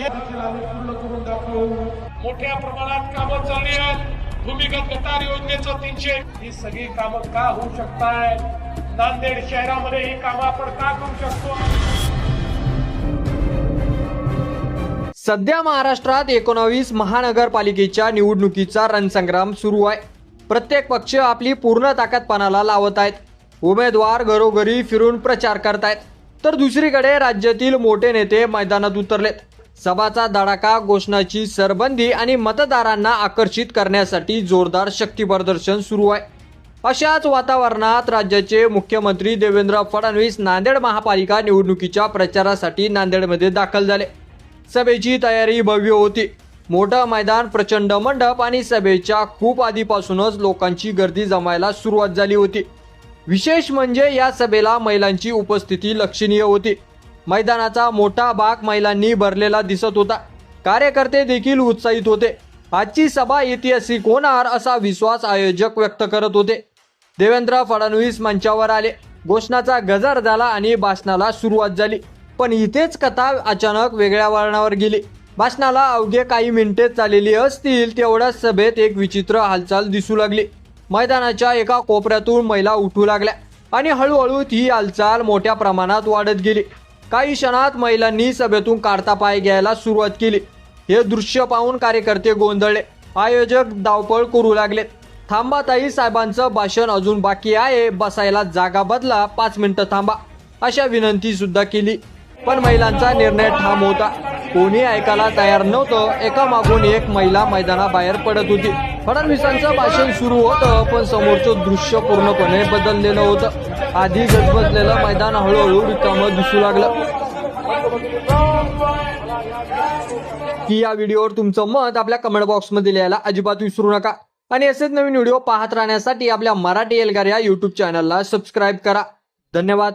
पूर्ण करून दाखवू। मोठ्या प्रमाणात कामं चालली आहेत। भूमिगत गटार योजनेचं 300 ही सगळी कामं का होऊ शकतायत? नांदेड शहरामध्ये ही कामं आपण का करू शकतो? सध्या महाराष्ट्रात 19 महानगरपालिकेच्या निवडणुकीचा रणसंग्राम सुरू आहे। प्रत्येक पक्ष आपली पूर्ण ताकद पणाला लावत आहेत। उमेदवार घरोघरी फिरून प्रचार करतायत, तर दुसरीकडे राज्यातील मोठे नेते मैदानात उतरलेत। सभाचा धडाका, घोषणाची सरबंदी आणि मतदारांना आकर्षित करण्यासाठी जोरदार शक्ती प्रदर्शन सुरू आहे। अशाच वातावरणात राज्याचे मुख्यमंत्री देवेंद्र फडणवीस नांदेड महापालिका निवडणुकीच्या प्रचारासाठी नांदेडमध्ये दाखल झाले। सभेची तयारी भव्य होती। मोठं मैदान, प्रचंड मंडप आणि सभेच्या खूप आधीपासूनच लोकांची गर्दी जमायला सुरुवात झाली होती। विशेष म्हणजे या सभेला महिलांची उपस्थिती लक्षणीय होती। मैदानाचा मोठा भाग महिलांनी भरलेला दिसत होता। कार्यकर्ते देखील उत्साहित होते। आजची सभा ऐतिहासिक होणार असा विश्वास आयोजक व्यक्त करत होते। देवेंद्र फडणवीस मंचावर आले, घोषणाचा गजर झाला आणि भाषणाला सुरुवात झाली। पण इथेच कथा अचानक वेगळ्या वळणावर गेली। भाषणाला अवघे काही मिनिटेच चाललेली असतील तेवढ्याच सभेत एक विचित्र हालचाल दिसू लागली। मैदानाच्या एका कोपऱ्यातून महिला उठू लागल्या आणि हळूहळू ती हालचाल मोठ्या प्रमाणात वाढत गेली। काही क्षणात महिलांनी सभेतून काढता पाय घ्यायला सुरुवात केली। हे दृश्य पाहून कार्यकर्ते गोंधळले। आयोजक धावपळ करू लागलेत। थांबा ताई, साहेबांचं भाषण अजून बाकी आहे, बसायला जागा बदला, 5 मिनिटं थांबा, अशा विनंती सुद्धा केली। पण महिलांचा निर्णय ठाम होता। कोणी ऐकायला तयार नव्हतं। एकामागून एक महिला मैदानाबाहेर पडत होती। फडणवीसांचं भाषण सुरू होतं, पण समोरचं दृश्य पूर्णपणे बदललेलं होतं। आधी गजबजलेलं मैदान हळूहळू रिकामं दिसू लागलं। की या व्हिडिओवर तुमचं मत आपल्या कमेंट बॉक्समध्ये लिहायला अजिबात विसरू नका आणि असेच नवीन व्हिडिओ पाहत राहण्यासाठी आपल्या मराठी एल्गार या YouTube चॅनलला सबस्क्राईब करा। धन्यवाद।